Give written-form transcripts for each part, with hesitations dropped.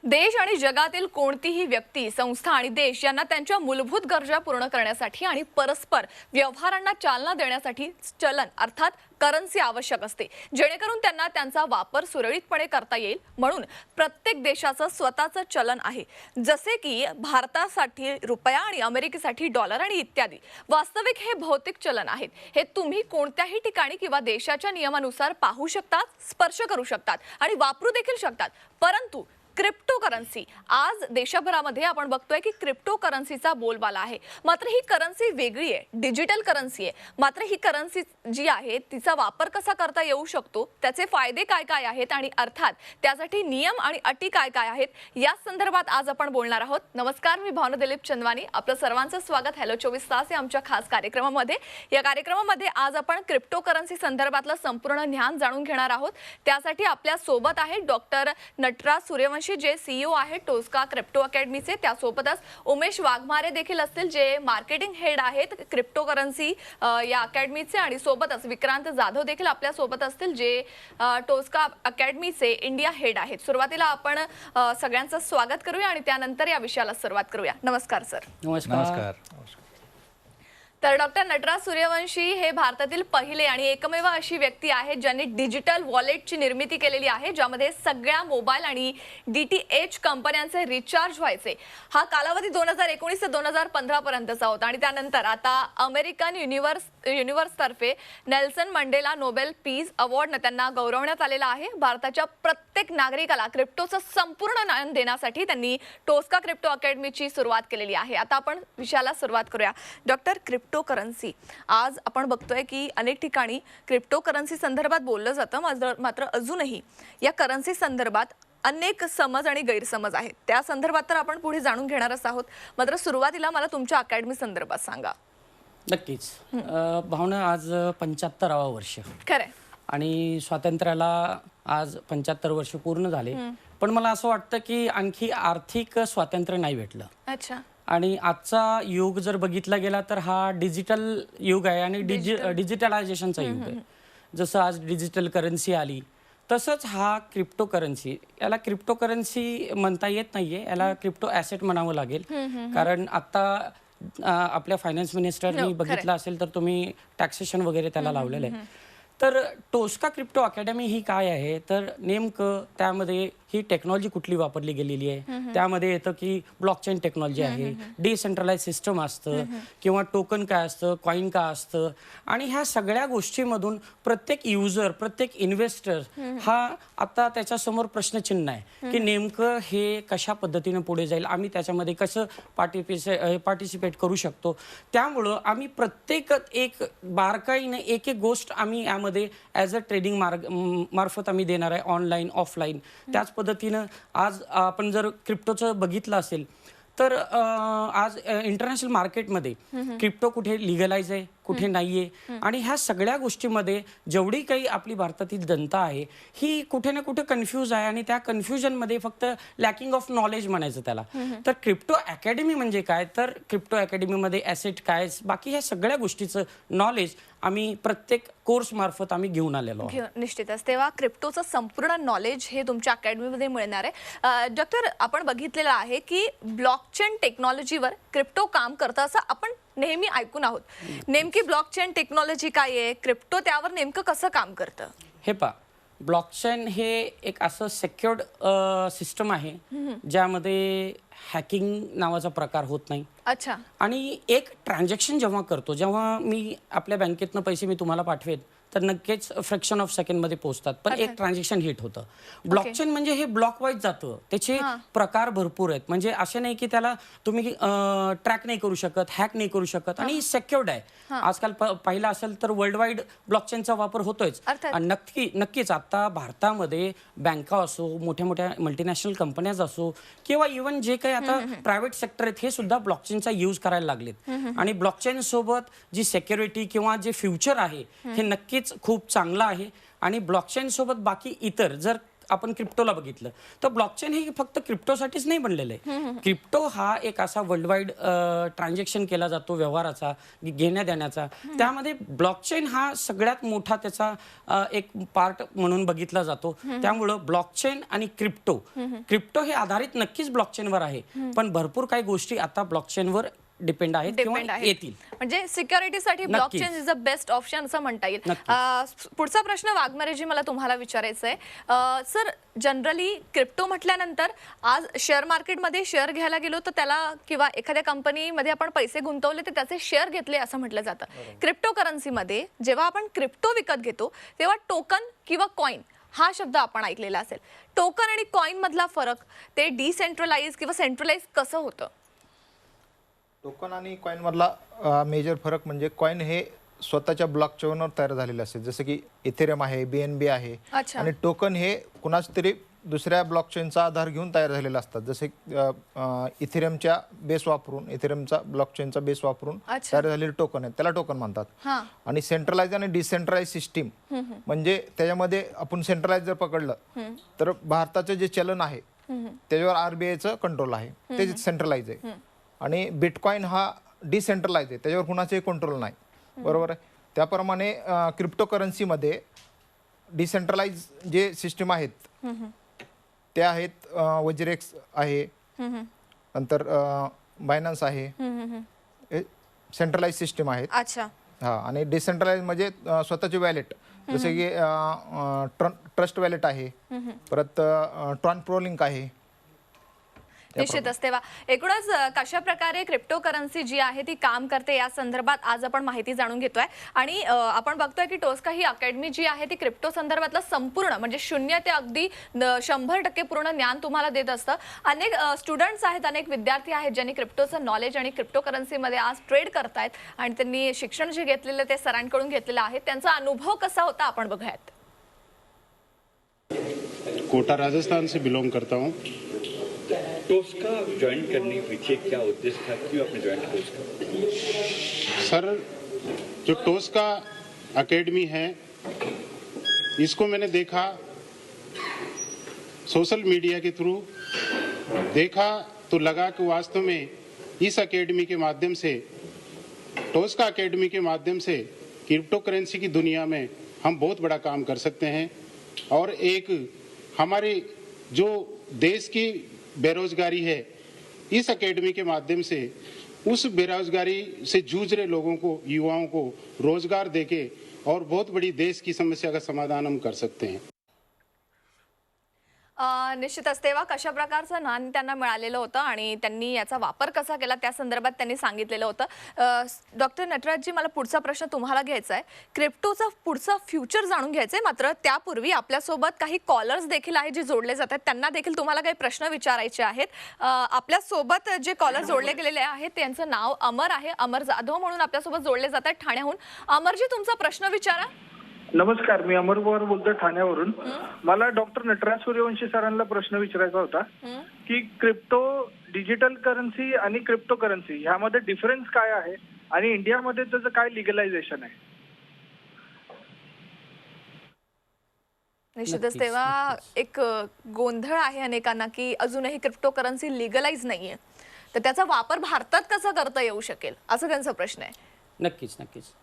देश आणि जगातील कोणतीही व्यक्ती, संस्था आणि देश यांना त्यांच्या मूलभूत गरजा पूर्ण करण्यासाठी आणि परस्पर व्यवहारांना चालना देण्यासाठी चलन अर्थात करन्सी आवश्यक असते, जेणेकरून त्यांना त्यांचा वापर सुरळीतपणे करता येईल. म्हणून प्रत्येक देशाचं स्वतःचं चलन आहे, जसे की भारतासाठी रुपया आणि अमेरिकेसाठी डॉलर आणि इत्यादी. वास्तविक हे भौतिक चलन आहेत. हे तुम्ही कोणत्याही ठिकाणी किंवा देशाच्या नियमानुसार पाहू शकतात, स्पर्श करू शकतात आणि वापरू देखील शकतात. परंतु क्रिप्टोकरन्सी आज देशभरामध्ये आपण बघतोय की क्रिप्टोकरन्सीचा बोलबाला आहे. मात्र ही करन्सी वेगळी आहे, डिजिटल करन्सी आहे. मात्र ही करन्सी जी आहे तिचा वापर कसा करता येऊ शकतो, त्याचे फायदे काय काय आहेत आणि अर्थात त्यासाठी नियम आणि अटी काय काय आहेत, या संदर्भात आज आपण बोलणार आहोत. नमस्कार, मी भावना दिलीप चंदवानी. आपलं सर्वांचं स्वागत हॅलो 24 तास या आमच्या खास कार्यक्रमामध्ये. या कार्यक्रमामध्ये आज आपण क्रिप्टोकरन्सी संदर्भातलं संपूर्ण ज्ञान जाणून घेणार आहोत. त्यासाठी आपल्या सोबत आहे डॉक्टर नटराज सूर्यवंशी, जे सीईओ आहेत टोस्का क्रिप्टो अकॅडमीचे. त्यासोबतच उमेश वाघमारे देखील असतील, जे मार्केटिंग हेड आहेत क्रिप्टोकरन्सी या अकॅडमीचे. आणि सोबतच विक्रांत जाधव देखील आपल्या सोबत असतील, जे टोस्का अकॅडमीचे इंडिया हेड आहेत. सुरुवातीला आपण सगळ्यांचं स्वागत करूया आणि त्यानंतर या विषयाला सुरुवात करूया. नमस्कार सर. नमस्कार. तर डॉक्टर नटराज सूर्यवंशी हे भारतातील पहिले आणि एकमेव अशी व्यक्ती आहेत ज्यांनी डिजिटल वॉलेटची निर्मिती केलेली आहे, ज्यामध्ये सगळ्या मोबाईल आणि DTH कंपन्यांचे रिचार्ज व्हायचे. हा कालावधी 2019 ते 2015 पर्यंतचा होता आणि त्यानंतर आता अमेरिकन युनिव्हर्स तर्फे नेल्सन मंडेला नोबेल पीस अवॉर्डने त्यांना गौरवण्यात आलेला आहे. भारताच्या प्रत्येक नागरिकाला क्रिप्टोचं संपूर्ण ज्ञान देण्यासाठी त्यांनी टोस्का क्रिप्टो अकॅडमीची सुरुवात केलेली आहे. आता आपण विषयाला सुरुवात करूया. डॉक्टर, क्रिप्टोकरन्सी आज आपण बघतोय की अनेक ठिकाणी क्रिप्टोकरन्सी संदर्भात बोललं जातं, मात्र अजूनही या करन्सी संदर्भात अनेक समज आणि गैरसमज आहेत. त्या संदर्भात तर आपण पुढे जाणून घेणारच आहोत. मात्र सुरुवातीला मला तुमच्या अकॅडमी संदर्भात सांगा. नक्कीच. भावना, आज 75वा वर्ष खरंय आणि स्वातंत्र्याला आज 75 वर्ष पूर्ण झाले. पण मला असं वाटतं की आणखी आर्थिक स्वातंत्र्य नाही भेटलं. अच्छा. आणि आजचा युग जर बघितला गेला तर हा डिजिटल युग आहे आणि डिजिटलायझेशनचा युग आहे. जसं आज डिजिटल करन्सी आली, तसंच हा क्रिप्टोकरन्सी, याला क्रिप्टोकरन्सी म्हणता येत नाहीये, याला क्रिप्टो ॲसेट म्हणावं लागेल. कारण आता आपल्या फायनान्स मिनिस्टरनी बघितलं असेल तर तुम्ही टॅक्सेशन वगैरे त्याला लावलेलं आहे. तर टोस्का क्रिप्टो अकॅडमी ही काय आहे, तर नेमकं त्यामध्ये ही टेक्नॉलॉजी कुठली वापरली गेलेली आहे, त्यामध्ये येतं की ब्लॉकचेन टेक्नॉलॉजी आहे, डिसेंट्रलाइज सिस्टम असतं किंवा टोकन काय असतं, कॉइन काय असतं. आणि ह्या सगळ्या गोष्टीमधून प्रत्येक युजर, प्रत्येक इन्व्हेस्टर हा आता त्याच्यासमोर प्रश्नचिन्ह आहे की नेमकं हे कशा पद्धतीने पुढे जाईल, आम्ही त्याच्यामध्ये कसं पार्टिसिपेट करू शकतो. त्यामुळं आम्ही प्रत्येक एक बारकाईने एक एक गोष्ट आम्ही यामध्ये ॲज अ ट्रेडिंग मार्फत आम्ही देणार आहे, ऑनलाईन ऑफलाईन. त्याच पद्धतीनं आज आपण जर क्रिप्टोचं बघितलं असेल तर आज इंटरनॅशनल मार्केटमध्ये क्रिप्टो कुठे लिगलाइज आहे, कुठे नाहीये. आणि ह्या सगळ्या गोष्टीमध्ये जेवढी काही आपली भारतातील जनता आहे ही कुठे ना कुठे कन्फ्यूज आहे आणि त्या कन्फ्युजनमध्ये फक्त लॅकिंग ऑफ नॉलेज म्हणायचं त्याला. तर क्रिप्टो अकॅडमी म्हणजे काय, तर क्रिप्टो अकॅडमीमध्ये ॲसेट काय, बाकी ह्या सगळ्या गोष्टीचं नॉलेज आम्ही प्रत्येक कोर्स मार्फत आम्ही घेऊन आलेलो आहोत. निश्चितच. तेव्हा क्रिप्टोचं संपूर्ण नॉलेज हे तुमच्या अकॅडमीमध्ये मिळणार आहे. डॉक्टर, आपण बघितलेलं आहे की ब्लॉकचेन टेक्नॉलॉजीवर क्रिप्टो काम करतं असं आपण नेहमी ऐकून आहोत. नेमकी ब्लॉकचेन टेक्नॉलॉजी काय आहे, क्रिप्टो त्यावर नेमकं कसं काम करतं? हे पहा, ब्लॉकचेन हे एक असं सेक्युर्ड सिस्टम आहे ज्यामध्ये हॅकिंग नावाचा प्रकार होत नाही. अच्छा. आणि एक ट्रान्झॅक्शन जेव्हा करतो, जेव्हा मी आपल्या बँकेतनं पैसे मी तुम्हाला पाठवेन तर नक्कीच फ्रॅक्शन ऑफ सेकंडमध्ये पोहोचतात, पण एक ट्रान्झॅक्शन हिट होतं. ब्लॉकचेन म्हणजे हे ब्लॉक वाईज जातं, त्याचे प्रकार भरपूर आहेत. म्हणजे असे नाही की त्याला तुम्ही ट्रॅक नाही करू शकत, हॅक नाही करू शकत आणि सेक्युर्ड आहे. आजकाल पाहिलं असेल तर वर्ल्ड वाईड ब्लॉकचेनचा वापर होतोयच. नक्कीच आता भारतामध्ये बँका असो, मोठ्या मोठ्या मल्टीनॅशनल कंपन्याज असो किंवा इव्हन जे काही आता प्रायव्हेट सेक्टर आहेत हे सुद्धा ब्लॉकचेनचा यूज करायला लागलेत. आणि ब्लॉकचेन सोबत जी सिक्युरिटी किंवा जे फ्युचर आहे हे नक्कीच खूप चांगलं आहे. आणि ब्लॉकचेन सोबत बाकी इतर जर आपण क्रिप्टोला बघितलं तर ब्लॉकचेन हे फक्त क्रिप्टोसाठीच नाही बनलेलं आहे. क्रिप्टो हा एक असा वर्ल्ड वाईड ट्रान्झॅक्शन केला जातो व्यवहाराचा, घेण्या देण्याचा. त्यामध्ये ब्लॉकचेन हा सगळ्यात मोठा त्याचा एक पार्ट म्हणून बघितला जातो. त्यामुळं ब्लॉकचेन आणि क्रिप्टो हे आधारित नक्कीच ब्लॉकचेनवर आहे, पण भरपूर काही गोष्टी आता ब्लॉकचेनवर डिपेंड आहेत किंवा येतील. म्हणजे सिक्युरिटीसाठी blockchain is the best option असं म्हणता येईल. पुढचा प्रश्न वाघमारेजी मला तुम्हाला विचारायचा आहे. सर, जनरली क्रिप्टो म्हटल्यानंतर आज शेअर मार्केटमध्ये शेअर घ्यायला गेलो तर त्याला किंवा एखाद्या कंपनीमध्ये आपण पैसे गुंतवले तर त्याचे शेअर घेतले असं म्हटलं जातं. क्रिप्टो करन्सीमध्ये जेव्हा आपण क्रिप्टो विकत घेतो तेव्हा टोकन किंवा कॉइन हा शब्द आपण ऐकलेला असेल. टोकन आणि कॉइन मधला फरक, ते डिसेंट्रलाइज किंवा सेंट्रलाइज कसं होतं? टोकन आणि कॉइन मधला मेजर फरक म्हणजे कॉइन हे स्वतःच्या ब्लॉकचेनवर तयार झालेले असते, जसं की इथेरियम आहे, BNB आहे. आणि टोकन हे कुणाच तरी दुसऱ्या ब्लॉकचेनचा आधार घेऊन तयार झालेले असतात, जसे इथेरियमच्या बेस वापरून, इथेरियमचा ब्लॉकचेनचा बेस वापरून तयार झालेले टोकन आहेत, त्याला टोकन म्हणतात. आणि सेंट्रलाइज आणि डिसेंट्रलाइज सिस्टीम म्हणजे त्याच्यामध्ये आपण सेंट्रलाइज जर पकडलं तर भारताचं जे चलन आहे त्याच्यावर RBIचं कंट्रोल आहे, ते सेंट्रलाइज आहे. आणि बिटकॉइन हा डिसेंट्रलाइज आहे, त्याच्यावर कुणाचंही कंट्रोल नाही, बरोबर आहे. त्याप्रमाणे क्रिप्टो करन्सीमध्ये डिसेंट्रलाइज जे सिस्टीम आहेत ते आहेत, वज्रेक्स आहे, नंतर बायनान्स आहे, सेंट्रलाइज सिस्टीम आहेत. हा, आणि डिसेंट्रलाइज म्हणजे स्वतःचे वॅलेट, जसे की ट्रस्ट वॅलेट आहे, परत ट्रान्सप्रोलिंक आहे. निश्चितच. तेव्हा एकूणच कशा प्रकारे क्रिप्टो करन्सी जी आहे ती काम करते या संदर्भात आज आपण माहिती जाणून घेतोय. आणि आपण बघतोय की टोस्का ही अकॅडमी जी आहे ती क्रिप्टो संदर्भातलं संपूर्ण म्हणजे 0 ते अगदी 100% पूर्ण ज्ञान तुम्हाला देत असतं. अनेक स्टुडंट्स आहेत, अनेक विद्यार्थी आहेत ज्यांनी क्रिप्टोचं नॉलेज आणि क्रिप्टो करन्सीमध्ये आज ट्रेड करतायत आणि त्यांनी शिक्षण जे घेतलेलं ते सरांकडून घेतलेलं आहे. त्यांचा अनुभव कसा होता आपण बघूयात. कोटा राजस्थान से बिलोंग करता हूँ. टोस्का ज्वाइन करने के पीछे क्या उद्देश्य था, क्यों आपने ज्वाइन किया टोस्का? सर, जो टोस्का एकेडमी है इसको मैंने देखा सोशल मीडिया के थ्रू, देखा तो लगा कि वास्तव में इस एकेडमी के माध्यम से, टोस्का एकेडमी के माध्यम से क्रिप्टो करेंसी की दुनिया में हम बहुत बड़ा काम कर सकते हैं. और एक हमारे जो देश की बेरोजगारी है, इस एकेडमी के माध्यम से उस बेरोजगारी से जूझ रहे लोगों को, युवाओं को रोजगार देके और बहुत बड़ी देश की समस्या का समाधान हम कर सकते हैं. निश्चितच. तेव्हा कशा प्रकारचं ज्ञान त्यांना मिळालेलं होतं आणि त्यांनी याचा वापर कसा केला त्या संदर्भात त्यांनी सांगितलेलं होतं. डॉक्टर नटराजजी, मला पुढचा प्रश्न तुम्हाला घ्यायचा आहे. क्रिप्टोचा पुढचा फ्युचर जाणून घ्यायचं आहे, मात्र त्यापूर्वी आपल्यासोबत काही कॉलर्स देखील आहेत जे जोडले जात आहेत. त्यांना देखील तुम्हाला काही प्रश्न विचारायचे आहेत. आपल्यासोबत जे कॉलर जोडले गेलेले आहेत त्यांचं नाव अमर आहे, अमर जाधव म्हणून आपल्यासोबत जोडले जात आहेत ठाण्याहून. अमरजी, तुमचा प्रश्न विचारा. नमस्कार, मी अमर पवार बोलतोय ठाण्यावरून. मला डॉक्टर नटराज सूर्यवंशी सरांना प्रश्न विचारायचा होता की क्रिप्टो, डिजिटल करन्सी आणि क्रिप्टो करन्सी ह्यामध्ये डिफरन्स काय आहे आणि इंडियामध्ये त्याचं काय लिगलायझेशन आहे? निश्चितच. तेव्हा एक गोंधळ आहे अनेकांना की अजूनही क्रिप्टो करन्सी लिगलाइज नाहीये, तर त्याचा वापर भारतात कसा करता येऊ शकेल असं त्यांचा प्रश्न आहे. नक्कीच.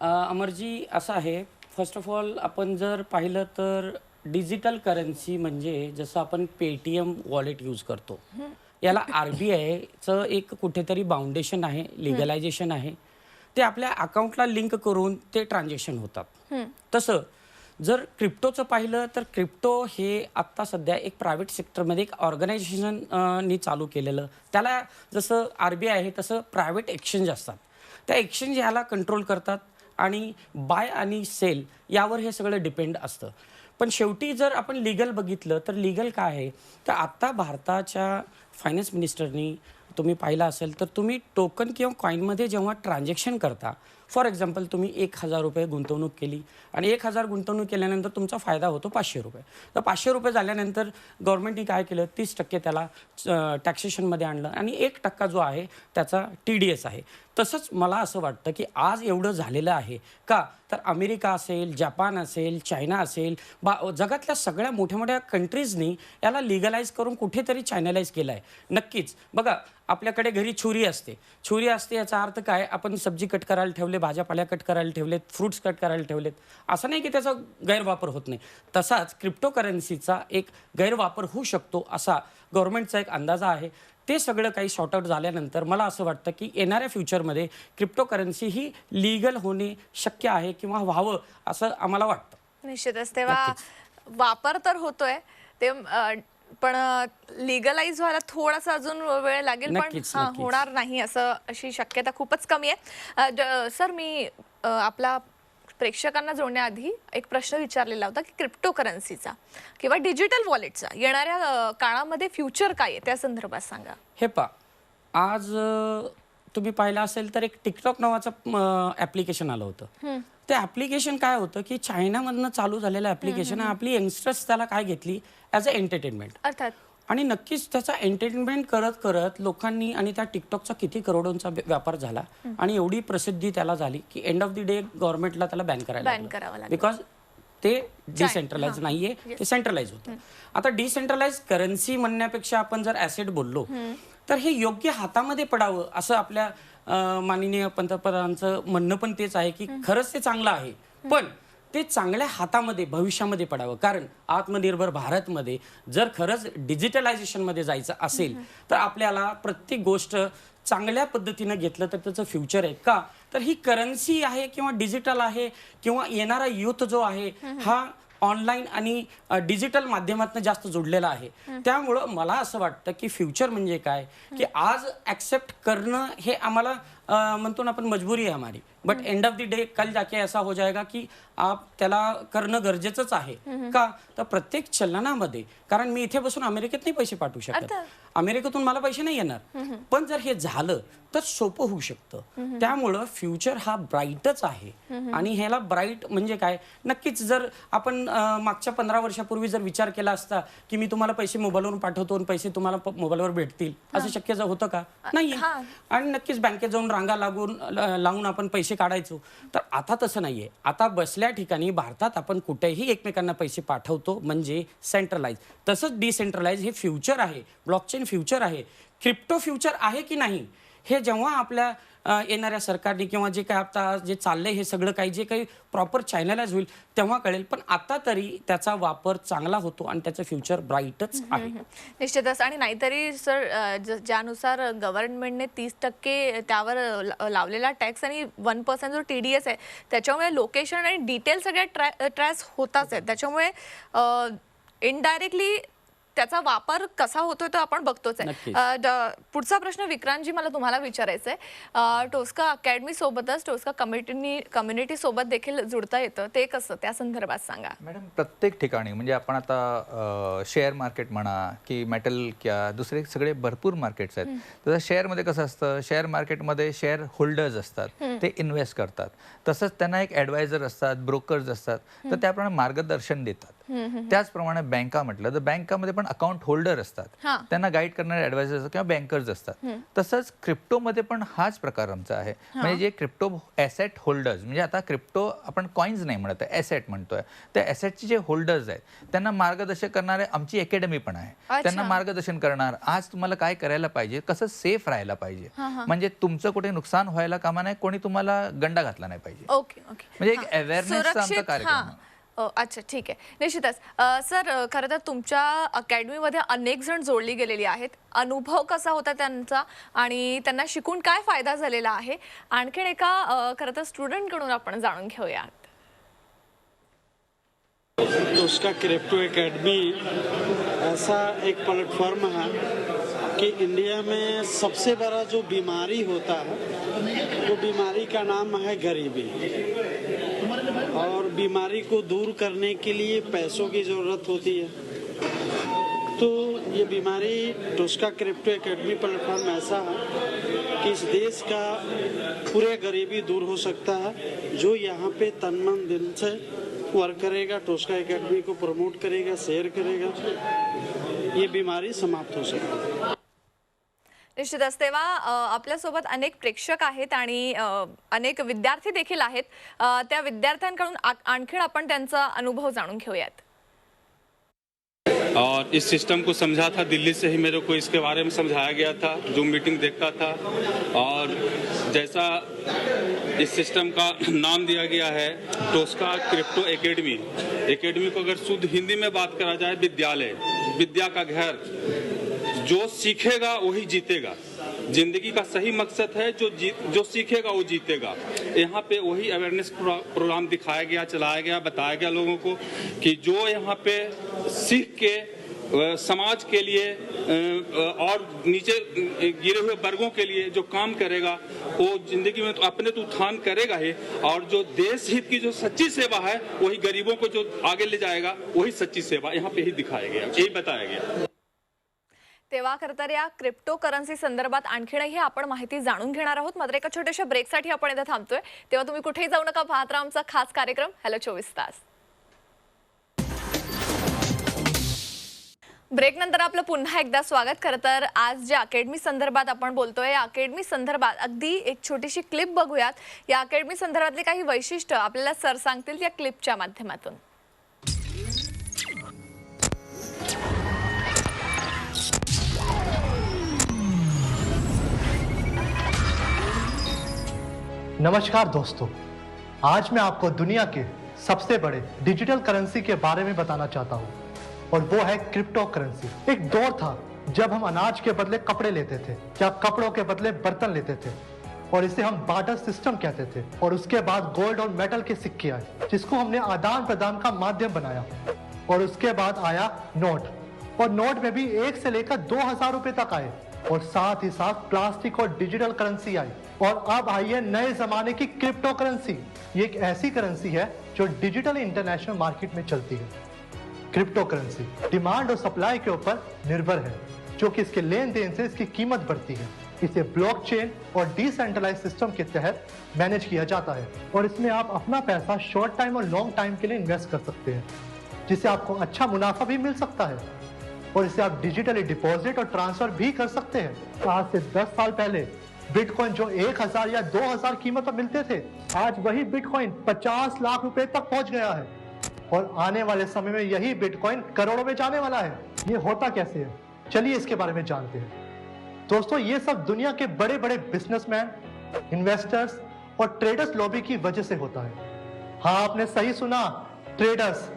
अमरजी, असं आहे, फर्स्ट ऑफ ऑल आपण जर पाहिलं तर डिजिटल करन्सी म्हणजे जसं आपण पेटीएम वॉलेट यूज करतो, याला RBIचं एक कुठेतरी बाउंडेशन आहे, लिगलायझेशन आहे. ते आपल्या अकाउंटला लिंक करून ते ट्रान्झॅक्शन होतात. तसं जर क्रिप्टोचं पाहिलं तर क्रिप्टो हे आत्ता सध्या एक प्रायव्हेट सेक्टरमध्ये एक ऑर्गनायझेशननी चालू केलेलं, त्याला जसं RBI आहे तसं प्रायव्हेट एक्सचेंज असतात. त्या एक्सचेंज ह्याला कंट्रोल करतात आणि बाय आणि सेल यावर हे सगळं डिपेंड असतं. पण शेवटी जर आपण लिगल बघितलं तर लिगल काय आहे, तर आत्ता भारताच्या फायनान्स मिनिस्टरनी तुम्ही पाहिलं असेल तर तुम्ही टोकन किंवा कॉईनमध्ये जेव्हा ट्रान्झॅक्शन करता फॉर एक्झाम्पल तुम्ही 1,000 रुपये गुंतवणूक केली आणि 1,000 गुंतवणूक केल्यानंतर तुमचा फायदा होतो 500 रुपये. तर 500 रुपये झाल्यानंतर गव्हर्नमेंटने काय केलं, 30% त्याला टॅक्सेशनमध्ये आणलं आणि 1% जो आहे त्याचा TDS आहे. तसंच मला असं वाटतं की आज एवढं झालेलं आहे का, तर अमेरिका असेल, जपान असेल, चायना असेल, जगातल्या सगळ्या मोठ्या मोठ्या कंट्रीजनी याला लिगलाइज करून कुठेतरी चायनलाइज केलं आहे. नक्कीच बघा, आपल्याकडे घरी छुरी असते याचा अर्थ काय, आपण सब्जी कट करायला ठेवले, भाज्यापाल्या कट करायला ठेवलेत, फ्रुट्स कट करायला ठेवलेत, असं नाही की त्याचा गैरवापर होत नाही. तसाच क्रिप्टोकरन्सीचा एक गैरवापर होऊ शकतो असा गव्हर्नमेंटचा एक अंदाजा आहे. ते सगळं काही सॉर्ट आउट झाल्यानंतर मला असं वाटतं की येणाऱ्या फ्युचरमध्ये क्रिप्टोकरन्सी ही लीगल होणे शक्य आहे किंवा व्हावं असं आम्हाला वाटतं. निश्चितच. तेव्हा वापर तर होतोय ते, पण लिगलाइज व्हायला थोडासा अजून वेळ लागेल, पण होणार नाही अशी शक्यता खूपच कमी आहे. सर, मी आपला प्रेक्षकांना जोडण्याआधी एक प्रश्न विचारलेला होता की क्रिप्टोकरन्सीचा किंवा डिजिटल वॉलेटचा येणाऱ्या काळामध्ये फ्युचर काय आहे त्या संदर्भात सांगा. हे आज तुम्ही पाहिलं असेल तर एक टिकटॉक नावाचं ऍप्लिकेशन आलं होतं. ते ऍप्लिकेशन काय होतं की चायनामधनं चालू झालेलं ऍप्लिकेशन, आपली यंगस्टर्स त्याला काय घेतली ॲज अ एंटरटेनमेंट अर्थात, आणि नक्कीच त्याचा एंटरटेनमेंट करत करत लोकांनी, आणि त्या टिकटॉकचा किती करोडोंचा व्यापार झाला आणि एवढी प्रसिद्धी त्याला झाली की एंड ऑफ द डे गव्हर्नमेंटला त्याला बॅन करायला लागलं, बिकॉज ते डिसेंट्रलाइज नाहीये, ते सेंट्रलाइज होतं. आता डिसेंट्रलाइज करन्सी म्हणण्यापेक्षा आपण जर ॲसेट बोललो तर हे योग्य हातामध्ये पडावं असं आपल्या माननीय पंतप्रधानांचं म्हणणं पण तेच आहे की खरंच ते चांगलं आहे, पण ते चांगल्या हातामध्ये भविष्यामध्ये पडावं. कारण आत्मनिर्भर भारतमध्ये जर खरंच डिजिटलायझेशनमध्ये जायचं असेल तर आपल्याला प्रत्येक गोष्ट चांगल्या पद्धतीनं घेतलं तर त्याचं फ्युचर आहे. का तर ही करन्सी आहे किंवा डिजिटल आहे किंवा येणारा युथ जो आहे हा ऑनलाईन आणि डिजिटल माध्यमातून जास्त जोडलेला आहे. त्यामुळं मला असं वाटतं की फ्युचर म्हणजे काय की आज ॲक्सेप्ट करणं हे आम्हाला म्हणतो ना आपण मजबुरी आहे हमारी, but end of the day कल जाके ऐसा हो जाएगा की आप त्याला करणं गरजेचंच आहे. का तर प्रत्येक चलनामध्ये, कारण मी इथे बसून अमेरिकेत नाही पैसे पाठवू शकत, अमेरिकेतून मला पैसे नाही येणार, पण जर हे झालं तर सोपं होऊ शकतं. त्यामुळं फ्युचर हा ब्राईटच आहे. आणि ह्याला ब्राईट म्हणजे काय, नक्कीच जर आपण मागच्या 15 वर्षापूर्वी जर विचार केला असता की मी तुम्हाला पैसे मोबाईलवरून पाठवतो आणि पैसे तुम्हाला मोबाईलवर भेटतील, असं शक्य होतं का, नाही. आणि नक्कीच बँकेत जाऊन रांगा लावून आपण पैसे काढायचो, तर आता तसं नाहीये. आता बसल्या ठिकाणी भारतात आपण कुठेही एकमेकांना पैसे पाठवतो, म्हणजे सेंट्रलाइज. तसंच डिसेंट्रलाइज हे फ्युचर आहे, ब्लॉकचेन फ्युचर आहे. क्रिप्टो फ्युचर आहे की नाही हे जेव्हा आपल्या येणाऱ्या सरकारने किंवा जे काय आता जे चाललंय हे सगळं काही जे काही प्रॉपर चायनालाइज होईल तेव्हा कळेल, पण आता तरी त्याचा वापर चांगला होतो आणि त्याचं फ्युचर ब्राईटच आहे. निश्चितच. आणि नाहीतरी सर, ज्यानुसार गव्हर्नमेंटने 30% त्यावर लावलेला टॅक्स आणि 1% जो TDS आहे त्याच्यामुळे लोकेशन आणि डिटेल सगळ्या ट्रॅस होताच आहेत. त्याच्यामुळे इनडायरेक्टली त्याचा वापर कसा होतोय तो आपण बघतोच आहे. पुढचा प्रश्न विक्रांतजी मला तुम्हाला विचारायचा आहे. टोस्का अकॅडमी सोबतच टोस्का कम्युनिटी सोबत देखील जुडता येतं, ते कसं, त्या संदर्भात सांगा. मॅडम, प्रत्येक ठिकाणी म्हणजे आपण आता शेअर मार्केट म्हणा की मेटल किंवा दुसरे सगळे भरपूर मार्केट्स आहेत. तसं शेअरमध्ये कसं असतं, शेअर मार्केटमध्ये शेअर होल्डर्स असतात, ते इन्व्हेस्ट करतात. तसंच त्यांना एक ॲडवायझर असतात, ब्रोकर्स असतात, तर त्याप्रमाणे मार्गदर्शन देतात. त्याचप्रमाणे बँका म्हटलं तर बँकामध्ये पण अकाउंट होल्डर असतात, त्यांना गाईड करणारे ॲडवायझर असतात किंवा बँकर्स असतात. तसंच क्रिप्टोमध्ये पण हाच प्रकार आमचा आहे. म्हणजे जे क्रिप्टो ॲसेट होल्डर्स, म्हणजे आता क्रिप्टो आपण कॉइन्स नाही म्हणत, ॲसेट म्हणतोय, त्या ॲसेटचे जे होल्डर्स आहेत त्यांना मार्गदर्शन करणारे आमची अकॅडमी पण आहे. त्यांना मार्गदर्शन करणार, आज तुम्हाला काय करायला पाहिजे, कसं सेफ राहायला पाहिजे, म्हणजे तुमचं कुठे नुकसान व्हायला कामा नाही, कोणी तुम्हाला गंडा घातला नाही पाहिजे. Okay okay. म्हणजे एक अवेअरनेसचा आमचा कार्यक्रम. अच्छा, ठीक आहे. निश्चितच. सर, खरं तर तुमच्या अकॅडमीमध्ये अनेक जण जोडली गेलेली आहेत. अनुभव कसा होता त्यांचा आणि त्यांना शिकून काय फायदा झालेला आहे, आणखीन एका खरं तर स्टुडंटकडून आपण जाणून घेऊयात. टोस्का क्रिप्टो एकेडमी ऐसा एक प्लेटफॉर्म है कि इंडिया में सबसे बड़ा जो बीमारी होता है वो बीमारी का नाम है गरीबी, और बीमारी को दूर करने के लिए पैसों की ज़रूरत होती है. तो ये बीमारी टोस्का क्रिप्टो एकेडमी प्लेटफॉर्म ऐसा है कि इस देश का पूरे गरीबी दूर हो सकता है। जो यहाँ पे तन मन दिल से वर्क करेगा, टोस्का एकेडमी को प्रमोट करेगा, शेअर करेगा, ये बीमारी समाप्त हो सकती है। निश्चितच तेव्हा आपल्यासोबत अनेक प्रेक्षक आहेत आणि अनेक विद्यार्थी देखील आहेत. त्या विद्यार्थ्यांकडून आणखीन आपण त्यांचा अनुभव जाणून घेऊयात. और इस सिस्टम को समझा था, दिल्ली से ही मेरे को इसके बारे में समझाया गया था, जो मीटिंग देखता था। और जैसा इस सिस्टम का नाम दिया गया है टोस्का क्रिप्टो एकेडमी, एकेडमी को अगर शुद्ध हिंदी में बात करा जाए विद्यालय, विद्या का घर, जो सीखेगा वही जीतेगा। जिंदगी का सही मकसद है जो सीखेगा वो जीतेगा। यहाँ पे वही अवेयरनेस प्रोग्राम दिखाया गया, चलाया गया, बताया गया लोगों को कि जो यहाँ पे सीख के समाज के लिए और नीचे गिरे हुए वर्गों के लिए जो काम करेगा वो जिंदगी में तो अपने तो उत्थान करेगा ही, और जो देश हित की जो सच्ची सेवा है वही गरीबों को जो आगे ले जाएगा, वही सच्ची सेवा यहाँ पे ही दिखाया गया, यही बताया गया। तेव्हा खरं तर या क्रिप्टो करन्सी संदर्भात आणखीनही आपण माहिती जाणून घेणार आहोत. मात्र एका छोट्याशा ब्रेकसाठी आपण इथे थांबतोय. तेव्हा तुम्ही कुठेही जाऊ नका, पाहत राहा आमचा खास कार्यक्रम हॅलो 24 तास. ब्रेक नंतर आपलं पुन्हा एकदा स्वागत. खरं तर आज ज्या अकॅडमी संदर्भात आपण बोलतोय, या अकॅडमी संदर्भात अगदी एक छोटीशी क्लिप बघूयात. या अकॅडमी संदर्भातले काही वैशिष्ट्य आपल्याला सर सांगतील या क्लिपच्या माध्यमातून. नमस्कार दोस्तों, आज मैं आपको दुनिया के सबसे बड़े डिजिटल करेंसी के बारे में बताना चाहता हूँ, और वो है क्रिप्टो करेंसी। एक दौर था जब हम अनाज के बदले कपड़े लेते थे या कपड़ों के बदले बर्तन लेते थे, और इसे हम बार्टर सिस्टम कहते थे। और उसके बाद गोल्ड और मेटल के सिक्के आए, जिसको हमने आदान प्रदान का माध्यम बनाया। और उसके बाद आया नोट, और नोट में भी 1 से लेकर 2000 रुपए तक आए, और साथ ही साथ प्लास्टिक और डिजिटल करेंसी आई। और अब आई है नए जमाने की क्रिप्टो करेंसी। ये एक ऐसी करेंसी है जो डिजिटल इंटरनेशनल मार्केट में चलती है। क्रिप्टो करेंसी डिमांड और सप्लाई के ऊपर निर्भर है, जो कि इसके लेन देन से इसकी कीमत बढ़ती है। इसे ब्लॉकचेन और डिसेंट्रलाइज सिस्टम के तहत मैनेज किया जाता है, और इसमें आप अपना पैसा शॉर्ट टाइम और लॉन्ग टाइम के लिए इन्वेस्ट कर सकते हैं, जिससे आपको अच्छा मुनाफा भी मिल सकता है। और इसे आप डिजिटली डिपॉजिट और ट्रांसफर भी कर सकते हैं। आज से 10 साल पहले बिटकॉइन जो 1000 या 2000 कीमत पर मिलते थे, आज वही बिटकॉइन 50 लाख रुपए तक पहुंच गया है, और आने वाले समय में यही बिटकॉइन करोड़ों में जाने वाला है। ये होता कैसे है, चलिए इसके बारे में जानते हैं। दोस्तों, ये सब दुनिया के बड़े बड़े बिजनेसमैन, इन्वेस्टर्स और ट्रेडर्स लॉबी की वजह से होता है। हाँ, आपने सही सुना, ट्रेडर्स।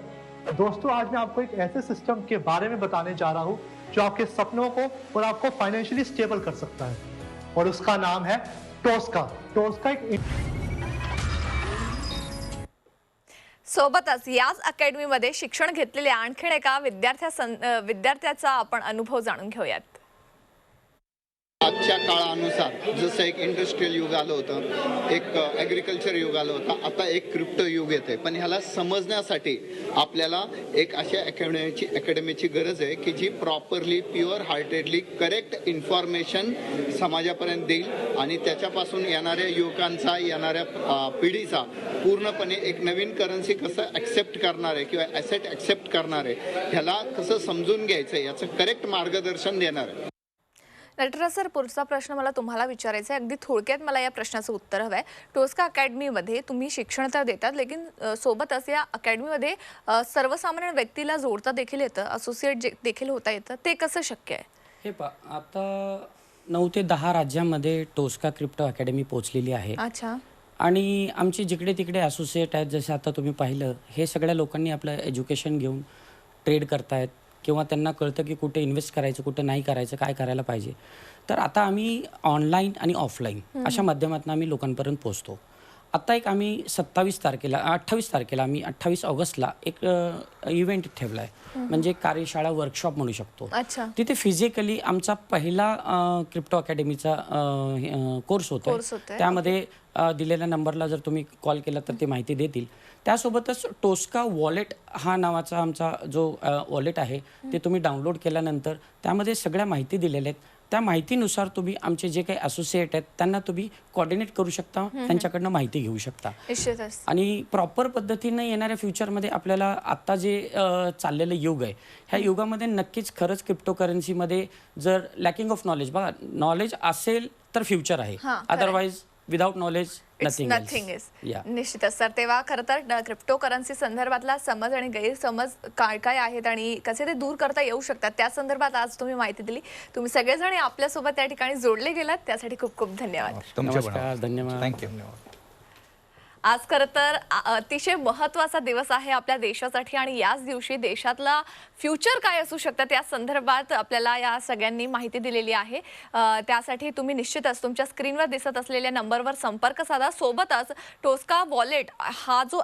दोस्तों, आज मैं आपको एक ऐसे सिस्टम के बारे में बताने जा रहा हूं जो आपके सपनों को और आपको फाइनेंशियली स्टेबल कर सकता है, और उसका नाम है टोस्का। टोस्का एक सोबतच याच अकॅडमीमध्ये शिक्षण घेतलेल्या आणखीन एका विद्यार्थ्याचा आपण अनुभव जाणून घेऊयात. आजच्या काळानुसार जसं एक इंडस्ट्रियल युग आलं होतं, एक ॲग्रिकल्चर युग आलं होतं, आता एक क्रिप्टो युग येते. पण ह्याला समजण्यासाठी आपल्याला एक अशा अकॅडमीची गरज आहे की जी properly pure heartedly correct information समाजापर्यंत देईल, आणि त्याच्यापासून येणाऱ्या युवकांचा, येणाऱ्या पिढीचा पूर्णपणे एक नवीन करन्सी कसं ॲक्सेप्ट करणार आहे किंवा ॲसेट ॲक्सेप्ट करणार आहे, ह्याला कसं समजून घ्यायचं याचं करेक्ट मार्गदर्शन देणार आहे. नटराज सर, पुढचा प्रश्न मला तुम्हाला विचारायचा आहे. अगदी थोडक्यात मला या प्रश्नाचं उत्तर हवं आहे. टोस्का अकॅडमीमध्ये तुम्ही शिक्षण तर देतात, लेकिन सोबतच या अकॅडमीमध्ये सर्वसामान्य व्यक्तीला जोडता देखील येतं, असोसिएट देखील होता येतं. ते कसं शक्य आहे? हे आता 9 ते 10 राज्यांमध्ये टोस्का क्रिप्टो अकॅडमी पोहोचलेली आहे. अच्छा. आणि आमचे जिकडे तिकडे असोसिएट आहेत, जसे आता तुम्ही पाहिलं, हे सगळ्या लोकांनी आपलं एज्युकेशन घेऊन ट्रेड करतायत, किंवा त्यांना कळतं की कुठे इन्व्हेस्ट करायचं, कुठे नाही करायचं, काय करायला पाहिजे. तर आता आम्ही ऑनलाईन आणि ऑफलाईन अशा माध्यमातून आम्ही लोकांपर्यंत पोहोचतो. आता एक आम्ही 28 तारखेला आम्ही 28 ऑगस्टला एक इव्हेंट ठेवला आहे, म्हणजे कार्यशाळा वर्कशॉप म्हणू शकतो. तिथे फिजिकली आमचा पहिला क्रिप्टो अकॅडमीचा कोर्स होता. त्यामध्ये दिलेल्या नंबरला जर तुम्ही कॉल केला तर ते माहिती देतील. त्यासोबतच टोस्का वॉलेट हा नावाचा आमचा जो वॉलेट आहे ते तुम्ही डाउनलोड केल्यानंतर त्यामध्ये सगळ्या माहिती दिलेल्या आहेत, त्या माहितीनुसार तुम्ही आमचे जे काही असोसिएट आहेत त्यांना तुम्ही कोऑर्डिनेट करू शकता, त्यांच्याकडनं माहिती घेऊ शकता. निश्चितच. आणि प्रॉपर पद्धतीने येणाऱ्या फ्युचरमध्ये आपल्याला आता जे चाललेलं युग आहे, ह्या युगामध्ये नक्कीच खरंच क्रिप्टोकरन्सीमध्ये जर लॅकिंग ऑफ नॉलेज, बघा नॉलेज असेल तर फ्युचर आहे, हां, खरंय. Otherwise without knowledge nothing is. निश्चितच सर. तेव्हा खरं तर क्रिप्टो करन्सी संदर्भातला समज आणि गैरसमज काय काय आहेत आणि कसे ते दूर करता येऊ शकतात त्या संदर्भात आज तुम्ही माहिती दिली. तुम्ही सगळेजण आपल्यासोबत त्या ठिकाणी जोडले गेलात त्यासाठी खूप खूप धन्यवाद. नमस्कार, धन्यवाद. थँक्यू. आज खरं तर अतिशय महत्त्वाचा दिवस आहे आपल्या देशासाठी आणि याच दिवशी देशातला फ्युचर काय असू शकतं त्या संदर्भात आपल्याला या सगळ्यांनी माहिती दिलेली आहे. त्यासाठी तुम्ही निश्चितच तुमच्या स्क्रीनवर दिसत असलेल्या नंबरवर संपर्क साधा. सोबतच टोस्का वॉलेट हा जो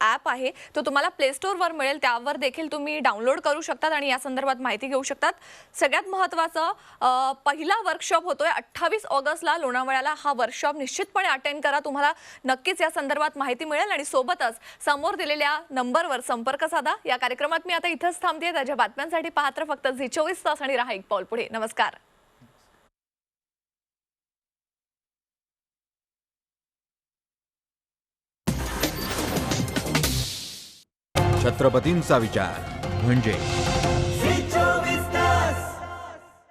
ॲप आहे तो तुम्हाला प्ले स्टोअरवर मिळेल, त्यावर देखील तुम्ही डाउनलोड करू शकतात आणि या संदर्भात माहिती घेऊ शकतात. सगळ्यात महत्त्वाचं पहिला वर्कशॉप होतोय 28 ऑगस्टला लोणावळ्याला. हा वर्कशॉप निश्चितपणे अटेंड करा, तुम्हाला नक्कीच या संदर्भात माहिती मिळेल आणि सोबतच समोर दिलेल्या नंबरवर संपर्क साधा. या कार्यक्रमात मी आता इथंच थांबते. त्याच्या बातम्यांसाठी पाहत राहा फक्त झी 24 तास आणि राहा एक पाऊल पुढे. नमस्कार. छत्रपतींचा विचार म्हणजे